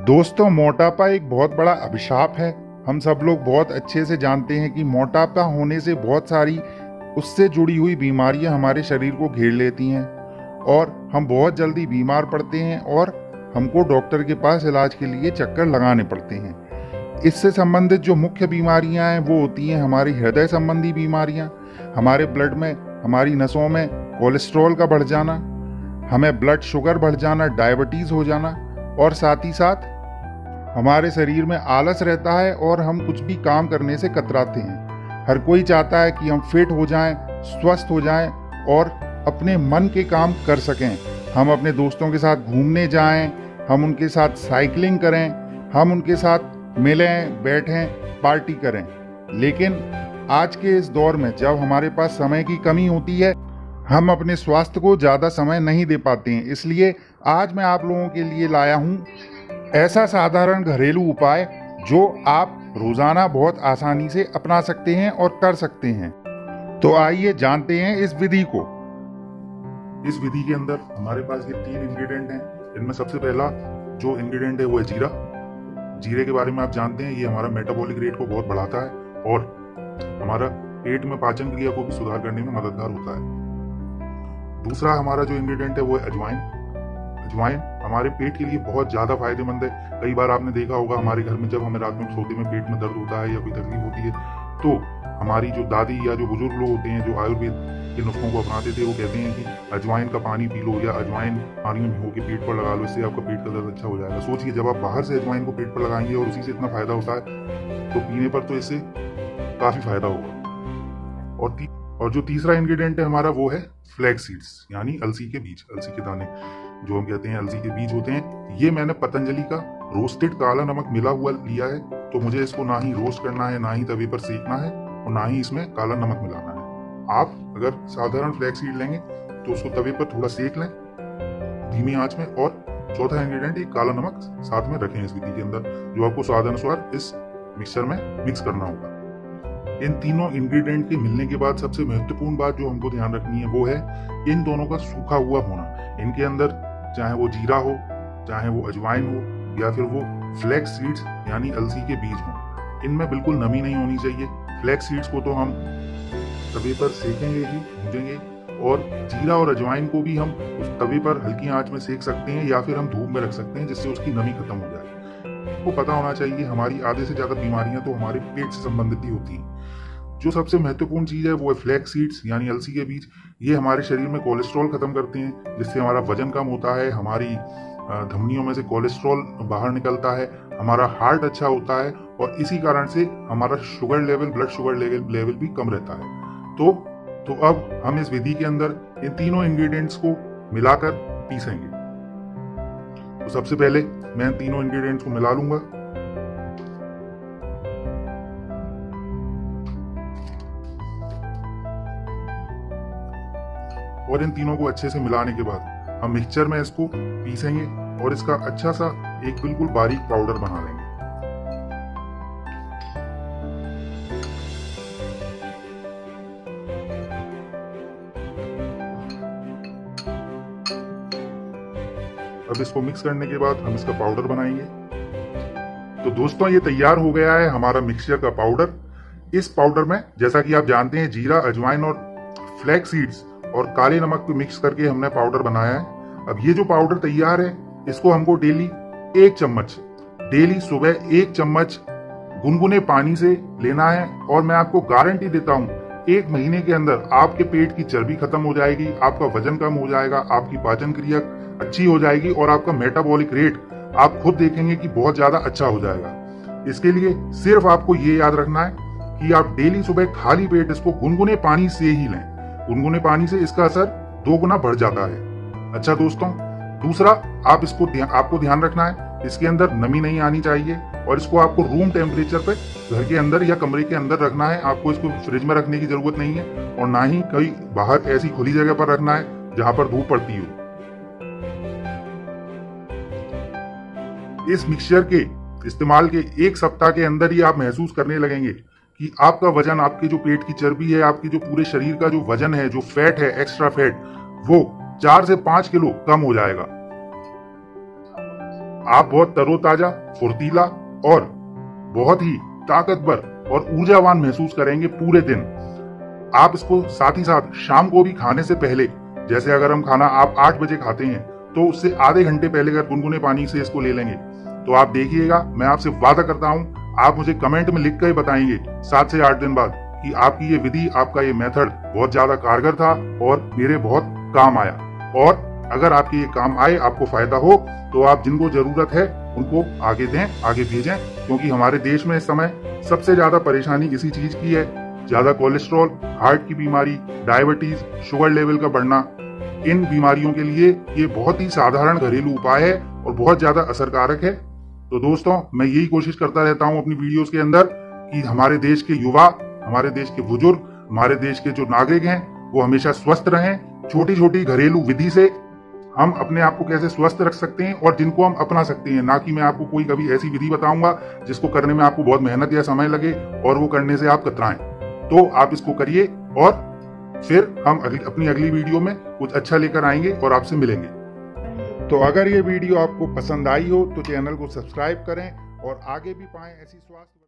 दोस्तों, मोटापा एक बहुत बड़ा अभिशाप है। हम सब लोग बहुत अच्छे से जानते हैं कि मोटापा होने से बहुत सारी उससे जुड़ी हुई बीमारियां हमारे शरीर को घेर लेती हैं और हम बहुत जल्दी बीमार पड़ते हैं और हमको डॉक्टर के पास इलाज के लिए चक्कर लगाने पड़ते हैं। इससे संबंधित जो मुख्य बीमारियां हैं वो होती हैं हमारी हृदय संबंधी बीमारियां, हमारे ब्लड में, हमारी नसों में कोलेस्ट्रॉल का बढ़ जाना, हमें ब्लड शुगर बढ़ जाना, डायबिटीज़ हो जाना, और साथ ही साथ हमारे शरीर में आलस रहता है और हम कुछ भी काम करने से कतराते हैं। हर कोई चाहता है कि हम फिट हो जाएं, स्वस्थ हो जाएं और अपने मन के काम कर सकें। हम अपने दोस्तों के साथ घूमने जाएं, हम उनके साथ साइकिलिंग करें, हम उनके साथ मिलें, बैठें, पार्टी करें। लेकिन आज के इस दौर में जब हमारे पास समय की कमी होती है, हम अपने स्वास्थ्य को ज़्यादा समय नहीं दे पाते हैं। इसलिए आज मैं आप लोगों के लिए लाया हूँ ऐसा साधारण घरेलू उपाय जो आप रोज़ाना बहुत आसानी से अपना सकते हैं और कर सकते हैं। तो आइए जानते हैं इस विधि को। इस विधि के अंदर हमारे पास ये 3 इंग्रेडिएंट हैं। इनमें सबसे पहला जो इंग्रेडिएंट है वो है जीरा। जीरे के बारे में आप जानते हैं, ये हमारा मेटाबॉलिक रेट को बहुत बढ़ाता है और हमारा पेट में पाचन क्रिया को भी सुधार करने में मददगार होता है। दूसरा हमारा जो इंग्रेडिएंट है वो है अजवाइन। अजवाइन हमारे पेट के लिए बहुत ज्यादा फायदेमंद है। कई बार आपने देखा होगा हमारे घर में जब हमें रात में सोते में पेट में दर्द होता है या कोई तकलीफ होती है तो हमारी जो दादी या जो बुजुर्ग लोग होते हैं जो आयुर्वेद के नुस्खों को अपनाते थे वो कहते हैं कि अजवाइन का पानी पी लो या अजवाइन पानी में भिगो के पेट पर लगा लो, इससे आपका पेट का दर्द अच्छा हो जाएगा। सोचिए, जब आप बाहर से अजवाइन को पेट पर लगाएंगे और उसी से इतना फायदा होता है तो पीने पर तो इससे काफी फायदा होगा। और जो तीसरा इंग्रेडिएंट है हमारा वो है फ्लैक्स सीड्स, यानी अलसी के बीज, अलसी के दाने जो हम कहते हैं अलसी के बीज होते हैं। ये मैंने पतंजलि का रोस्टेड काला नमक मिला हुआ लिया है, तो मुझे इसको ना ही रोस्ट करना है, ना ही तवे पर सेकना है और ना ही इसमें काला नमक मिलाना है। आप अगर साधारण फ्लैक्स सीड लेंगे तो उसको तवे पर थोड़ा सेक लें धीमी आंच में। और चौथा इंग्रेडिएंट एक काला नमक साथ में रखें इस विधि के अंदर, जो आपको स्वाद अनुसार इस मिक्सचर में मिक्स करना होगा। इन तीनों इंग्रेडिएंट के मिलने के बाद सबसे महत्वपूर्ण बात जो हमको ध्यान रखनी है वो है इन दोनों का सूखा हुआ होना। इनके अंदर चाहे वो जीरा हो, चाहे वो अजवाइन हो या फिर वो फ्लैक्स सीड्स यानी अलसी के बीज हो, इनमें बिल्कुल नमी नहीं होनी चाहिए। फ्लैक्स सीड्स को तो हम तवे पर सेकेंगे ही, भूजेंगे, और जीरा और अजवाइन को भी हम उस तवे पर हल्की आंच में सेक सकते हैं या फिर हम धूप में रख सकते हैं जिससे उसकी नमी खत्म हो जाए। आपको पता होना चाहिए हमारी आधे से ज्यादा बीमारियां तो हमारे पेट से संबंधित ही होती हैं। जो सबसे महत्वपूर्ण चीज है वो है फ्लैक्स सीड्स यानी अलसी के बीज। ये हमारे शरीर में कोलेस्ट्रॉल खत्म करते हैं जिससे हमारा वजन कम होता है, हमारी धमनियों में से कोलेस्ट्रॉल बाहर निकलता है, हमारा हार्ट अच्छा होता है और इसी कारण से हमारा sugar level, blood sugar level भी कम रहता है। तो अब हम इस विधि के अंदर इन तीनों इंग्रेडिएंट्स को मिलाकर पीसेंगे। तो सबसे पहले मैं तीनों इंग्रेडिएंट्स को मिला लूंगा। और इन तीनों को अच्छे से मिलाने के बाद हम मिक्सचर में इसको पीसेंगे और इसका अच्छा सा एक बिल्कुल बारीक पाउडर बना लेंगे। अब इसको मिक्स करने के बाद हम इसका पाउडर बनाएंगे। तो दोस्तों, ये तैयार हो गया है हमारा मिक्सचर का पाउडर। इस पाउडर में जैसा कि आप जानते हैं जीरा, अजवाइन और फ्लैक्स सीड्स और काले नमक को मिक्स करके हमने पाउडर बनाया है। अब ये जो पाउडर तैयार है इसको हमको डेली 1 चम्मच, डेली सुबह 1 चम्मच गुनगुने पानी से लेना है। और मैं आपको गारंटी देता हूँ 1 महीने के अंदर आपके पेट की चर्बी खत्म हो जाएगी, आपका वजन कम हो जाएगा, आपकी पाचन क्रिया अच्छी हो जाएगी और आपका मेटाबॉलिक रेट आप खुद देखेंगे कि बहुत ज्यादा अच्छा हो जाएगा। इसके लिए सिर्फ आपको ये याद रखना है कि आप डेली सुबह खाली पेट इसको गुनगुने पानी से ही लें। गुनगुने पानी से इसका असर 2 गुना बढ़ जाता है। अच्छा दोस्तों, दूसरा आपको ध्यान रखना है इसके अंदर नमी नहीं आनी चाहिए और इसको आपको रूम टेम्परेचर पे घर के अंदर या कमरे के अंदर रखना है। आपको इसको फ्रिज में रखने की जरूरत नहीं है और ना ही कहीं बाहर ऐसी खुली जगह पर रखना है जहां पर धूप पड़ती हो। इस मिक्सचर के इस्तेमाल के 1 सप्ताह के अंदर ही आप महसूस करने लगेंगे कि आपका वजन, आपके जो पेट की चर्बी है, आपकी जो पूरे शरीर का जो वजन है, जो फैट है, एक्स्ट्रा फैट, वो 4 से 5 किलो कम हो जाएगा। आप बहुत तरोताजा, फुर्तीला और बहुत ही ताकतवर और ऊर्जावान महसूस करेंगे पूरे दिन। आप इसको साथ ही साथ शाम को भी खाने से पहले, जैसे अगर हम खाना आप 8 बजे खाते हैं तो उससे आधे घंटे पहले अगर गुनगुने पानी से इसको ले लेंगे तो आप देखिएगा, मैं आपसे वादा करता हूं, आप मुझे कमेंट में लिख कर बताएंगे 7 से 8 दिन बाद कि आपकी ये विधि, आपका ये मेथड बहुत ज्यादा कारगर था और मेरे बहुत काम आया। और अगर आपके ये काम आए, आपको फायदा हो, तो आप जिनको जरूरत है उनको आगे दें, आगे भेजें, क्योंकि हमारे देश में इस समय सबसे ज्यादा परेशानी इसी चीज की है। ज्यादा कोलेस्ट्रॉल, हार्ट की बीमारी, डायबिटीज, शुगर लेवल का बढ़ना, इन बीमारियों के लिए ये बहुत ही साधारण घरेलू उपाय है और बहुत ज्यादा असरकारक है। तो दोस्तों, मैं यही कोशिश करता रहता हूँ अपनी वीडियोस के अंदर कि हमारे देश के युवा, हमारे देश के बुजुर्ग, हमारे देश के जो नागरिक हैं वो हमेशा स्वस्थ रहें। छोटी छोटी घरेलू विधि से हम अपने आप को कैसे स्वस्थ रख सकते हैं और जिनको हम अपना सकते हैं, ना कि मैं आपको कोई कभी ऐसी विधि बताऊंगा जिसको करने में आपको बहुत मेहनत या समय लगे और वो करने से आप कतराएं। तो आप इसको करिए और फिर हम अपनी अगली वीडियो में कुछ अच्छा लेकर आएंगे और आपसे मिलेंगे। तो अगर ये वीडियो आपको पसंद आई हो तो चैनल को सब्सक्राइब करें और आगे भी पाएं ऐसी स्वास्थ्य